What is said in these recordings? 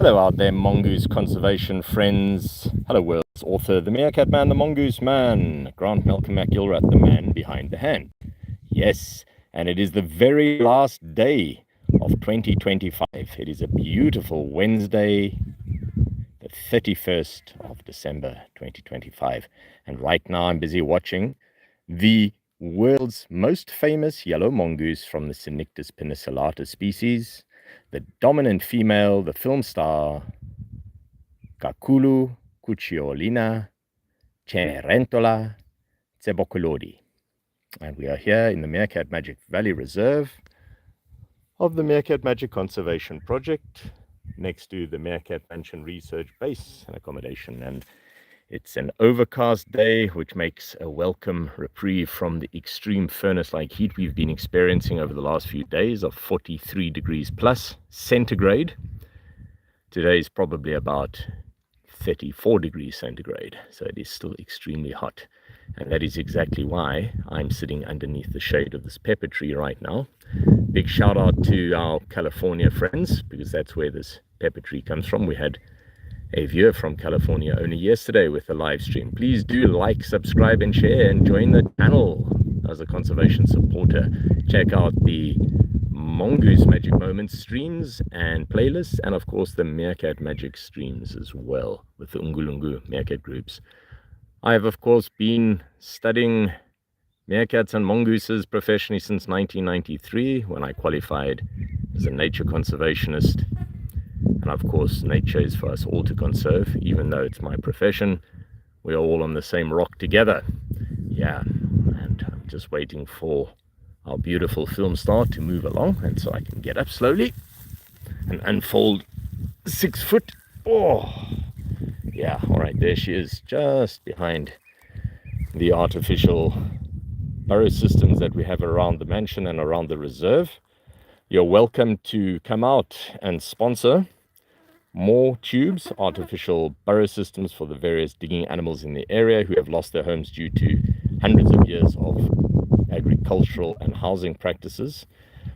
Hello out there, mongoose conservation friends. Hello, world's author, the Meerkat man, the mongoose man, Grant Malcolm ILRATH, the man behind the hand. Yes, and it is the very last day of 2025. It is a beautiful Wednesday, the 31st of December 2025. And right now I'm busy watching the world's most famous yellow mongoose from the Cynictis penicillata species, the dominant female, the film star, Ghakhulu Cucciolina Cenerentola TSEBOKOLODI. And we are here in the Meerkat Magic Valley Reserve of the Meerkat Magic Conservation Project, next to the Meerkat Mansion Research Base and Accommodation. And it's an overcast day, which makes a welcome reprieve from the extreme furnace-like heat we've been experiencing over the last few days of 43 degrees plus centigrade. Today is probably about 34 degrees centigrade, so it is still extremely hot. And that is exactly why I'm sitting underneath the shade of this pepper tree right now. Big shout out to our California friends, because that's where this pepper tree comes from. We had a viewer from California only yesterday with a live stream. Please do like, subscribe and share, and join the channel as a conservation supporter. Check out the Mongoose Magic Moments streams and playlists, and of course the Meerkat Magic streams as well with the Ungulungu Meerkat groups. I have of course been studying Meerkats and Mongooses professionally since 1993, when I qualified as a nature conservationist. And of course, nature is for us all to conserve, even though it's my profession. We are all on the same rock together. Yeah, and I'm just waiting for our beautiful film star to move along, and so I can get up slowly and unfold 6 foot. Oh, yeah, all right, there she is, just behind the artificial burrow systems that we have around the mansion and around the reserve. You're welcome to come out and sponsor more tubes, artificial burrow systems for the various digging animals in the area who have lost their homes due to hundreds of years of agricultural and housing practices.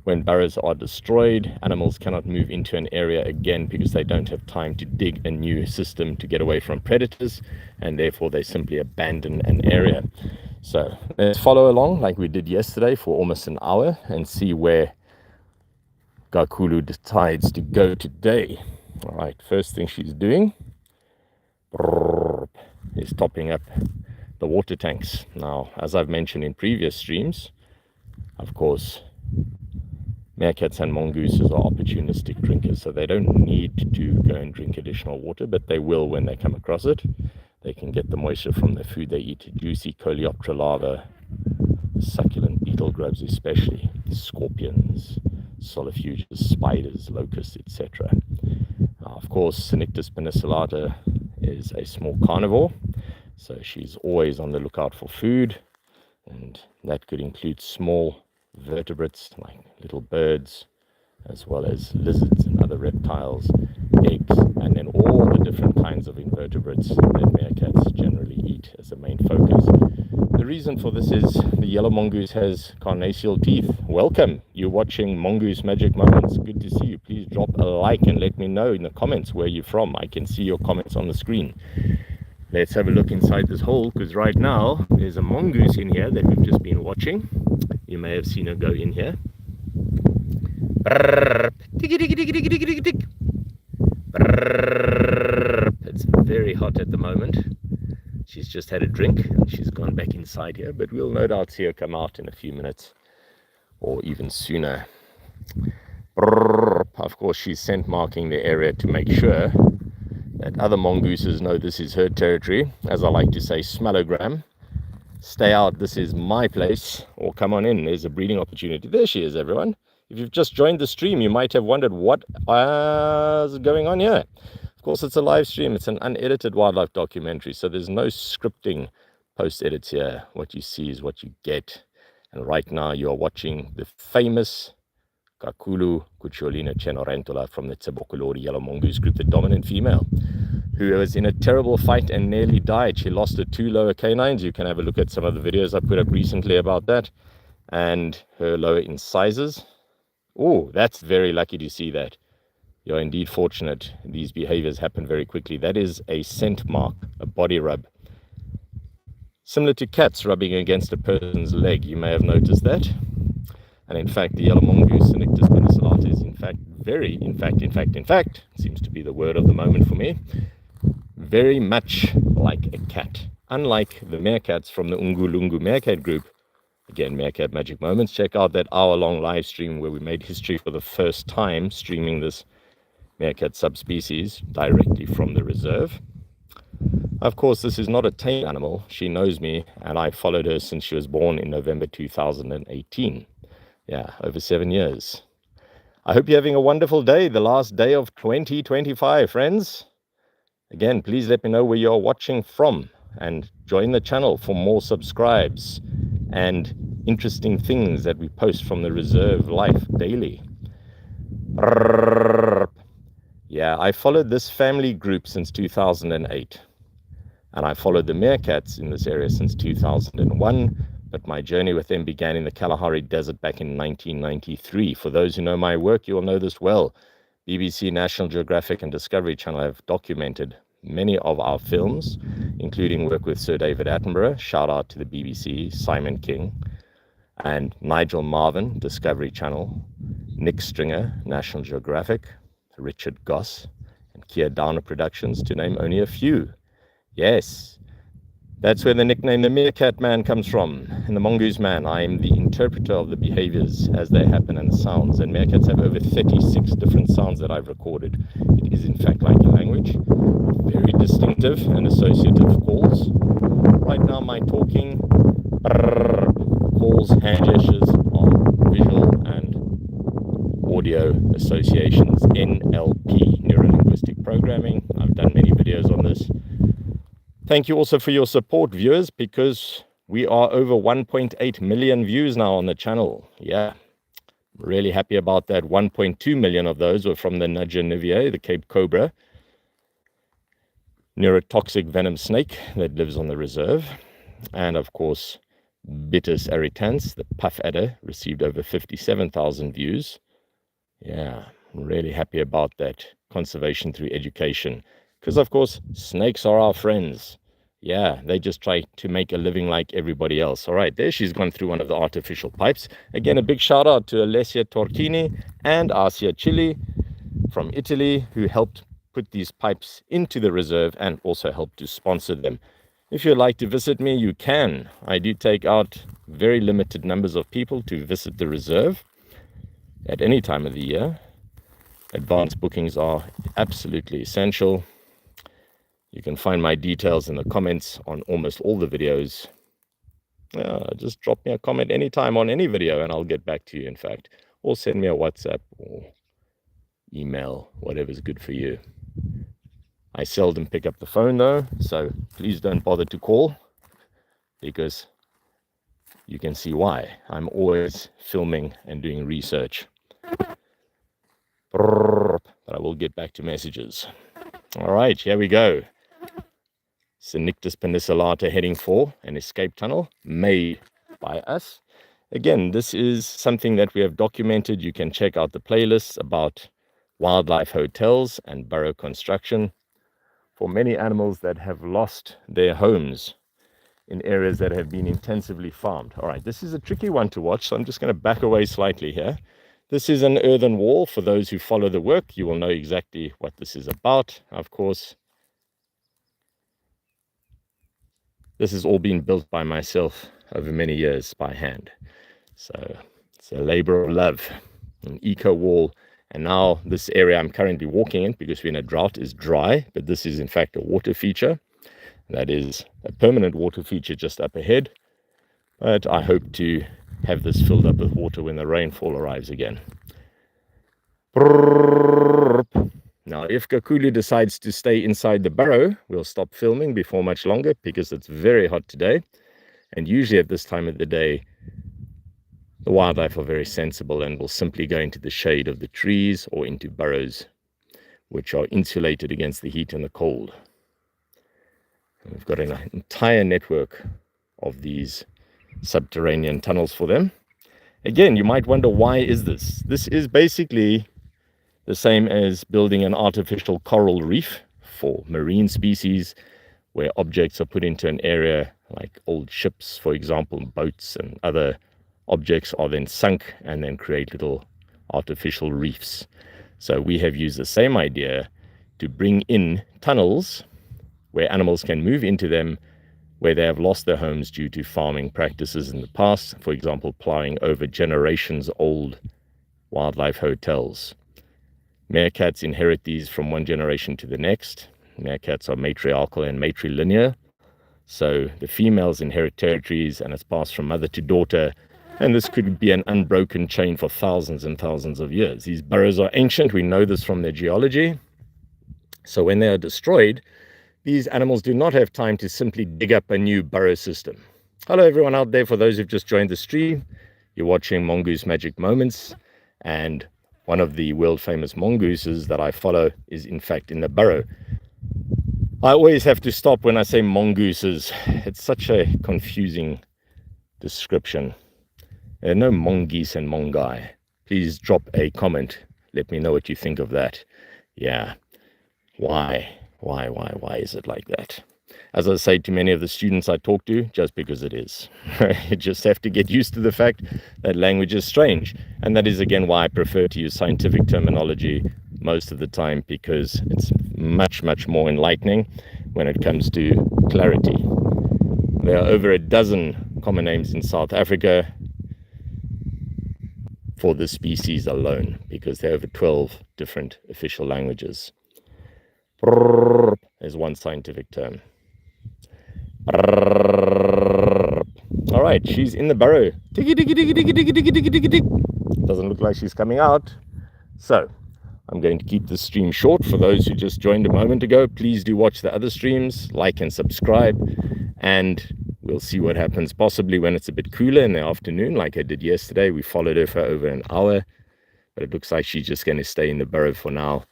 When burrows are destroyed, animals cannot move into an area again because they don't have time to dig a new system to get away from predators, and therefore they simply abandon an area. So let's follow along like we did yesterday for almost an hour and see where Ghakhulu decides to go today. All right, first thing she's doing is topping up the water tanks. Now, as I've mentioned in previous streams, of course, Meerkats and Mongooses are opportunistic drinkers, so they don't need to go and drink additional water, but they will when they come across it. They can get the moisture from the food they eat, juicy Coleoptera larvae, succulent beetle grubs especially, scorpions, solifuges, spiders, locusts, etc. Of course, Cynictis penicillata is a small carnivore, so she's always on the lookout for food, and that could include small vertebrates like little birds, as well as lizards and other reptiles, eggs, and then all the different kinds of invertebrates that meerkats generally eat as a main focus. The reason for this is the yellow mongoose has carnassial teeth. Welcome, you're watching Mongoose Magic Moments. Good to see you. Please drop a like and let me know in the comments where you're from. I can see your comments on the screen. Let's have a look inside this hole, because right now there's a mongoose in here that we've just been watching. You may have seen her go in here. It's very hot at the moment. She's just had a drink and she's gone back inside here, but we'll no doubt see her come out in a few minutes or even sooner. Of course, she's scent marking the area to make sure that other mongooses know this is her territory. As I like to say, smellogram. Stay out, this is my place, or come on in, there's a breeding opportunity. There she is, everyone. If you've just joined the stream, you might have wondered what is going on here. Of course, it's a live stream. It's an unedited wildlife documentary, so there's no scripting post-edits here. What you see is what you get. And right now, you are watching the famous Ghakhulu Cucciolina Cenerentola from the TSEBOKOLODI yellow mongoose group, the dominant female, who was in a terrible fight and nearly died. She lost her 2 lower canines. You can have a look at some of the videos I put up recently about that, and her lower incisors. Oh, that's very lucky to see that. You're indeed fortunate. These behaviors happen very quickly. That is a scent mark, a body rub. Similar to cats rubbing against a person's leg. You may have noticed that. And in fact, the yellow mongoose, Cynictis penicillata, is in fact, seems to be the word of the moment for me, very much like a cat. Unlike the meerkats from the Ungulungu Meerkat group, again, Meerkat Magic Moments, check out that hour-long live stream where we made history for the first time, streaming this meerkat subspecies directly from the reserve. Of course, this is not a tame animal. She knows me, and I followed her since she was born in November 2018. Yeah, over 7 years. I hope you're having a wonderful day, the last day of 2025, friends. Again, please let me know where you're watching from, and join the channel for more subscribes and interesting things that we post from the reserve life daily. Yeah, I followed this family group since 2008. And I followed the meerkats in this area since 2001, but my journey with them began in the Kalahari Desert back in 1993. For those who know my work, you will know this well. BBC, National Geographic and Discovery Channel have documented many of our films, including work with Sir David Attenborough, shout out to the BBC, Simon King, and Nigel Marvin, Discovery Channel, Nick Stringer, National Geographic, Richard Goss, and Keir Downer Productions, to name only a few. Yes, that's where the nickname the Meerkat Man comes from. And the Mongoose Man, I am the interpreter of the behaviors as they happen and the sounds. And meerkats have over 36 different sounds that I've recorded. It is in fact like a language. Very distinctive and associative calls. Right now my talking calls, hand gestures are visual and audio associations, NLP, Neuro-Linguistic Programming. I've done many videos on this. Thank you also for your support, viewers, because we are over 1.8 million views now on the channel. Yeah, really happy about that. 1.2 million of those were from the Nudgeniviae, the Cape Cobra, neurotoxic venom snake that lives on the reserve. And of course, Bitus aritans, the puff adder, received over 57,000 views. Yeah, really happy about that. Conservation through education. Because, of course, snakes are our friends. Yeah, they just try to make a living like everybody else. All right, there she's gone through one of the artificial pipes. Again, a big shout out to Alessia Torchini and Asia Chili from Italy, who helped put these pipes into the reserve and also helped to sponsor them. If you'd like to visit me, you can. I do take out very limited numbers of people to visit the reserve at any time of the year. Advanced bookings are absolutely essential. You can find my details in the comments on almost all the videos. Just drop me a comment anytime on any video and I'll get back to you, in fact. Or send me a WhatsApp or email, whatever's good for you. I seldom pick up the phone though, so please don't bother to call, because you can see why. I'm always filming and doing research. But I will get back to messages. All right, here we go. Cynictis penicillata heading for an escape tunnel made by us. Again, this is something that we have documented. You can check out the playlists about wildlife hotels and burrow construction for many animals that have lost their homes in areas that have been intensively farmed. All right, this is a tricky one to watch, so I'm just going to back away slightly here. This is an earthen wall. For those who follow the work, you will know exactly what this is about. Of course, this has all been built by myself over many years by hand. So it's a labor of love, an eco wall. And now this area I'm currently walking in, because we're in a drought, is dry, but this is in fact a water feature. That is a permanent water feature just up ahead. But I hope to have this filled up with water when the rainfall arrives again. Now, if Ghakhulu decides to stay inside the burrow, we'll stop filming before much longer, because it's very hot today. And usually at this time of the day, the wildlife are very sensible and will simply go into the shade of the trees or into burrows, which are insulated against the heat and the cold. And we've got an entire network of these subterranean tunnels for them. Again, you might wonder, why is this? This is basically the same as building an artificial coral reef for marine species, where objects are put into an area like old ships, for example, boats and other objects are then sunk and then create little artificial reefs. So we have used the same idea to bring in tunnels where animals can move into them where they have lost their homes due to farming practices in the past, for example, plowing over generations old wildlife hotels. Meerkats inherit these from one generation to the next. Meerkats are matriarchal and matrilinear. So the females inherit territories and it's passed from mother to daughter. And this could be an unbroken chain for thousands and thousands of years. These burrows are ancient. We know this from their geology. So when they are destroyed, these animals do not have time to simply dig up a new burrow system. Hello, everyone out there. For those who've just joined the stream, you're watching Mongoose Magic Moments. And one of the world-famous mongooses that I follow is, in fact, in the burrow. I always have to stop when I say mongooses. It's such a confusing description. There are no mongoose and mongai. Please drop a comment. Let me know what you think of that. Yeah. Why is it like that? As I say to many of the students I talk to, just because it is. You just have to get used to the fact that language is strange. And that is, again, why I prefer to use scientific terminology most of the time, because it's much, much more enlightening when it comes to clarity. There are over a dozen common names in South Africa for this species alone, because there are over 12 different official languages. Is one scientific term. All right, she's in the burrow. Doesn't look like she's coming out. So I'm going to keep this stream short. For those who just joined a moment ago, please do watch the other streams, like and subscribe, and we'll see what happens possibly when it's a bit cooler in the afternoon, like I did yesterday. We followed her for over an hour, but it looks like she's just going to stay in the burrow for now.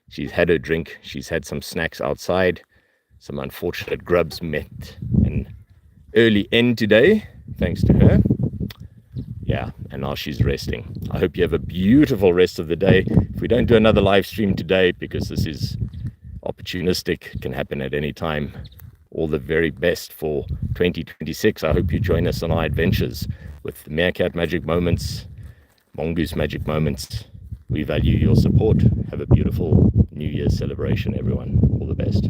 She's had her drink. She's had some snacks outside. Some unfortunate grubs met an early end today, thanks to her. Yeah, and now she's resting. I hope you have a beautiful rest of the day. If we don't do another live stream today, because this is opportunistic, can happen at any time, all the very best for 2026. I hope you join us on our adventures with the Meerkat Magic Moments, Mongoose Magic Moments. We value your support. Have a beautiful New Year's celebration, everyone. All the best.